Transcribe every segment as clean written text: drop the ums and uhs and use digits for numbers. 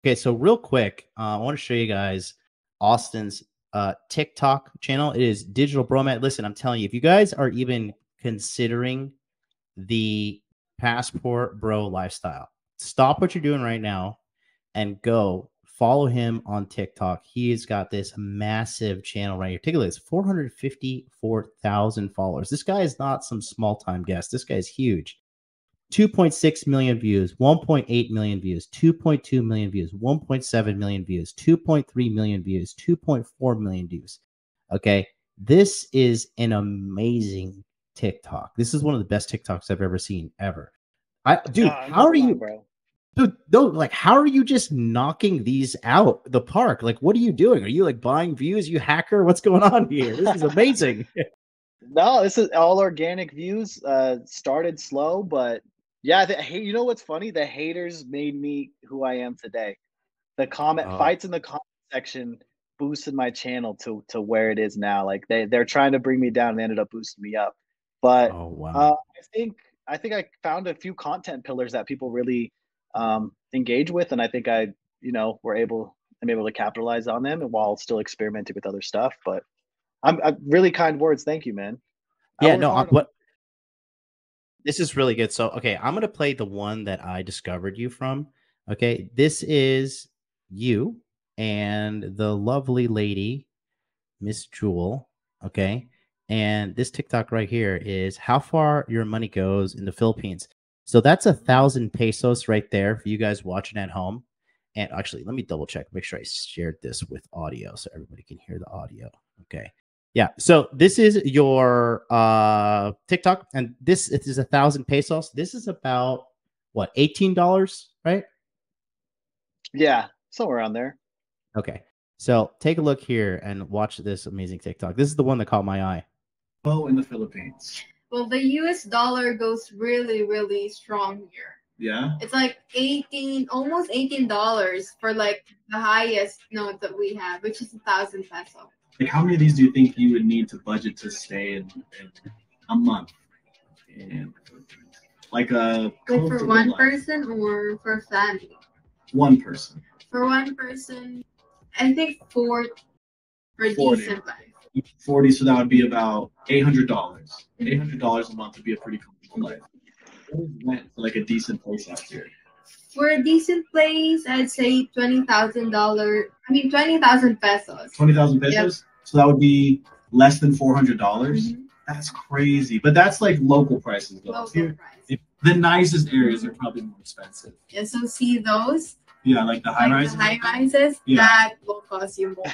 Okay, so real quick, I want to show you guys Austin's TikTok channel. It is Digital Bromad. Listen, I'm telling you, if you guys are even considering the Passport Bro lifestyle, stop what you're doing right now and go follow him on TikTok. He's got this massive channel right here. Take a look. It's 454,000 followers. This guy is not some small time guest. This guy is huge. 2.6 million views, 1.8 million views, 2.2 million views, 1.7 million views, 2.3 million views, 2.4 million views. Okay. This is an amazing TikTok. This is one of the best TikToks I've ever seen ever. Dude, how are you, bro? Dude, no, like, how are you just knocking these out the park? Like, what are you doing? Are you like buying views? You hacker? What's going on here? This is amazing. No, this is all organic views. Started slow, but yeah, you know what's funny? The haters made me who I am today. The fights in the comment section boosted my channel to where it is now. Like they're trying to bring me down and they ended up boosting me up. But I think I found a few content pillars that people really engage with, and I think I'm able to capitalize on them, and while still experimenting with other stuff. But I'm really kind words. Thank you, man. Yeah, no, this is really good. So, okay, I'm going to play the one that I discovered you from. Okay, this is you and the lovely lady, Miss Jewel. Okay, and this TikTok right here is how far your money goes in the Philippines. So that's 1,000 pesos right there for you guys watching at home. And actually, let me double check, make sure I shared this with audio so everybody can hear the audio. Okay. Yeah, so this is your TikTok, and it is 1,000 pesos. This is about what, $18, right? Yeah, somewhere around there. Okay, so take a look here and watch this amazing TikTok. This is the one that caught my eye. Oh, in the Philippines. Well, the US dollar goes really, really strong here. Yeah. It's like almost $18 for like the highest note that we have, which is 1,000 pesos. Like, how many of these do you think you would need to budget to stay in a month? Like for one person or for family? One person. For one person, I think 40 for a decent life. 40, so that would be about $800. $800 a month would be a pretty comfortable life. What is rent for like a decent place out here? For a decent place, I'd say $20,000. I mean, 20,000 pesos. 20,000 pesos? Yep. So that would be less than $400. Mm-hmm. That's crazy. But that's like local prices. Local price. The nicest areas are probably more expensive. Yeah, so see those? Yeah, like the high rises? The high rises, yeah. That will cost you more.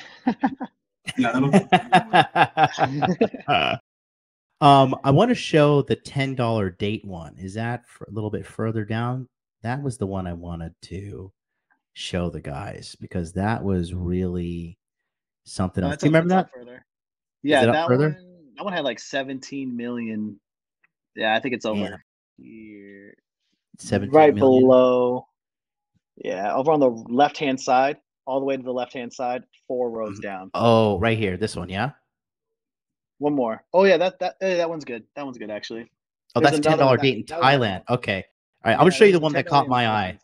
Yeah, that'll cost you more. I want to show the $10 date one. Is that a little bit further down? That was the one I wanted to show the guys because that was really something else. Do you remember that? Further. Yeah, that one had like 17 million. Yeah, I think it's over here. 17 right million. Below. Yeah, over on the left-hand side, all the way to the left-hand side, 4 rows down. Oh, right here. This one, yeah? One more. Oh, yeah, that one's good. That one's good, actually. Oh, that's $10 date in Thailand. Okay. All right, I'm going to show you the one that caught my eye.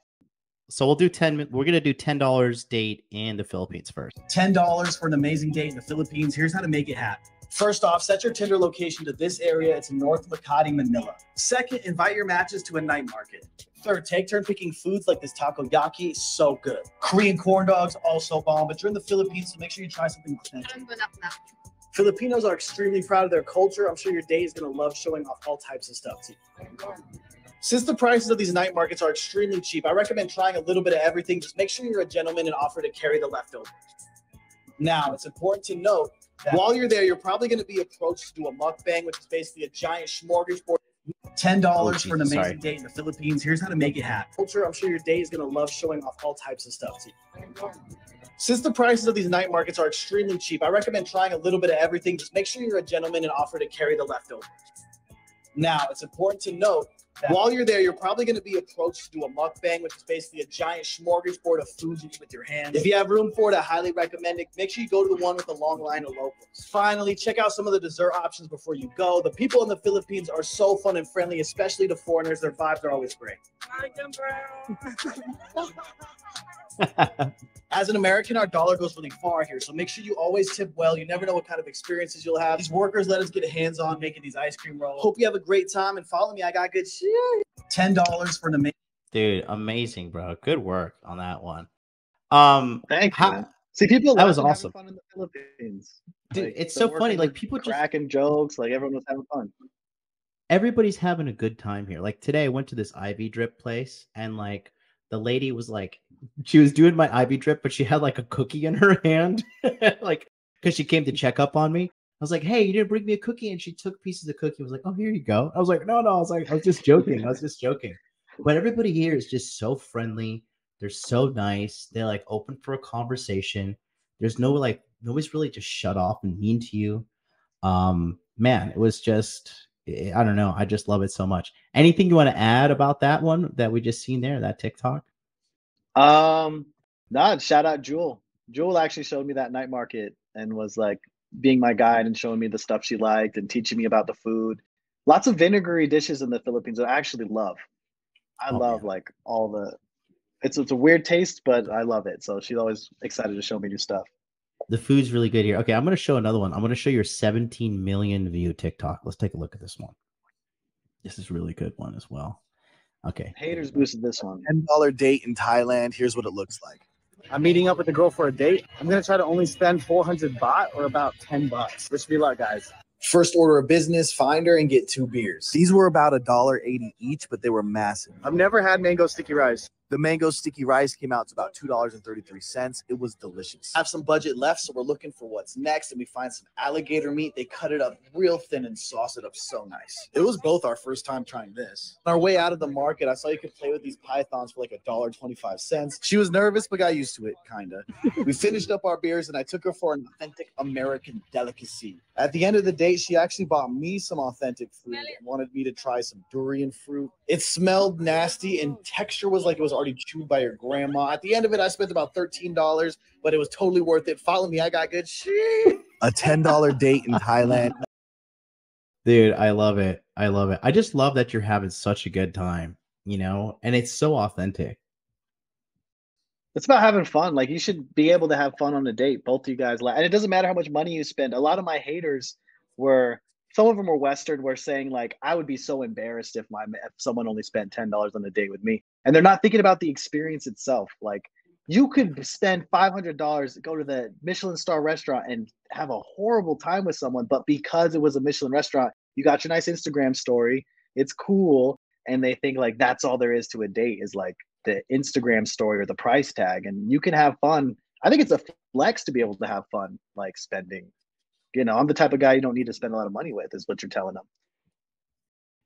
So we'll do we're going to do $10 date in the Philippines first. $10 for an amazing date in the Philippines. Here's how to make it happen. First off, set your Tinder location to this area. It's in North Makati, Manila. Second, invite your matches to a night market. Third, take turn picking foods like this takoyaki. So good. Korean corn dogs, also bomb. But you're in the Philippines, so make sure you try something authentic. Filipinos are extremely proud of their culture. I'm sure your date is going to love showing off all types of stuff to you. Since the prices of these night markets are extremely cheap, I recommend trying a little bit of everything. Just make sure you're a gentleman and offer to carry the leftovers. Now, it's important to note that while you're there, you're probably going to be approached to do a mukbang, which is basically a giant smorgasbord. $10 for an amazing date in the Philippines. Here's how to make it happen. Culture, I'm sure your date is going to love showing off all types of stuff to you. Since the prices of these night markets are extremely cheap, I recommend trying a little bit of everything. Just make sure you're a gentleman and offer to carry the leftovers. Now, it's important to note that while you're there, you're probably going to be approached to do a mukbang, which is basically a giant smorgasbord of foods you eat with your hands. If you have room for it, I highly recommend it. Make sure you go to the one with the long line of locals. Finally, check out some of the dessert options before you go. The people in the Philippines are so fun and friendly, especially to foreigners. Their vibes are always great. As an American, our dollar goes really far here, so make sure you always tip well. You never know what kind of experiences you'll have. These workers let us get hands-on making these ice cream rolls. Hope you have a great time and follow me. I got good shit. $10 for an amazing. Dude, amazing, bro. Good work on that one. Thank you. Man. See, people that was awesome. Having fun in the Philippines. Dude, like, it's so funny. Like people just cracking jokes. Like everyone was having fun. Everybody's having a good time here. Like today, I went to this IV drip place, and like the lady was like, she was doing my IV drip, but she had like a cookie in her hand, like because she came to check up on me. I was like, "Hey, you didn't bring me a cookie," and she took pieces of cookie. I was like, "Oh, here you go." I was like, "No." I was just joking. But everybody here is just so friendly. They're so nice. They're like open for a conversation. There's no like nobody's really just shut off and mean to you. Man, it was just, I don't know. I just love it so much. Anything you want to add about that one that we just seen there, that TikTok? No, shout out Jewel. Jewel actually showed me that night market and was like being my guide and showing me the stuff she liked and teaching me about the food. Lots of vinegary dishes in the Philippines I actually love. I love like all the, it's a weird taste, but I love it. So she's always excited to show me new stuff. The food's really good here. Okay, I'm going to show another one. I'm going to show your 17 million view TikTok. Let's take a look at this one. This is a really good one as well. Okay. Haters boosted this one. $10 date in Thailand. Here's what it looks like. I'm meeting up with the girl for a date. I'm going to try to only spend 400 baht or about $10. Wish me luck, guys. First order of business, find her and get 2 beers. These were about $1.80 each, but they were massive. I've never had mango sticky rice. The mango sticky rice came out to about $2.33. It was delicious. I have some budget left, so we're looking for what's next, and we find some alligator meat. They cut it up real thin and sauce it up so nice. It was both our first time trying this. On our way out of the market, I saw you could play with these pythons for like $1.25. She was nervous, but got used to it, kinda. We finished up our beers, and I took her for an authentic American delicacy. At the end of the date, she actually bought me some authentic food and wanted me to try some durian fruit. It smelled nasty, and texture was like it was already chewed by your grandma. At the end of it, I spent about $13, but it was totally worth it. Follow me. I got good shit. A $10 date in Thailand. Dude, I love it. I love it. I just love that you're having such a good time, you know, and it's so authentic. It's about having fun. Like you should be able to have fun on a date. Both of you guys, and it doesn't matter how much money you spend. A lot of my haters some of them were Western, were saying like, I would be so embarrassed if someone only spent $10 on a date with me. And they're not thinking about the experience itself. Like you could spend $500 to go to the Michelin star restaurant and have a horrible time with someone. But because it was a Michelin restaurant, you got your nice Instagram story. It's cool. And they think like, that's all there is to a date is like the Instagram story or the price tag. And you can have fun. I think it's a flex to be able to have fun, like spending. You know, I'm the type of guy you don't need to spend a lot of money with, is what you're telling them.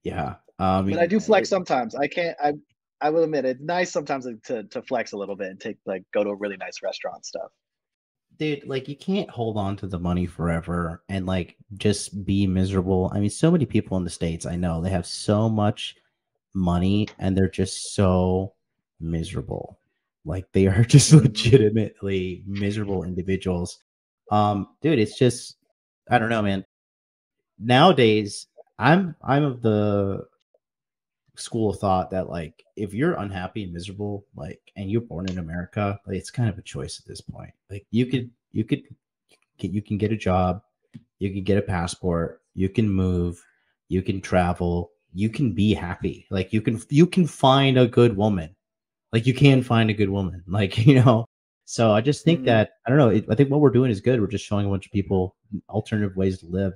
Yeah. But I do flex sometimes. I will admit it's nice sometimes to flex a little bit and go to a really nice restaurant stuff. Dude, like you can't hold on to the money forever and like just be miserable. I mean, so many people in the States, I know they have so much money and they're just so miserable. Like they are just legitimately miserable individuals. Dude, it's just, I don't know, man. Nowadays, I'm of the school of thought that like if you're unhappy and miserable, like, and you're born in America, like it's kind of a choice at this point. Like you can get a job, you can get a passport, you can move, you can travel, you can be happy. Like you can find a good woman. Like you can find a good woman. Like, you know. So I just think that, I don't know, I think what we're doing is good. We're just showing a bunch of people alternative ways to live.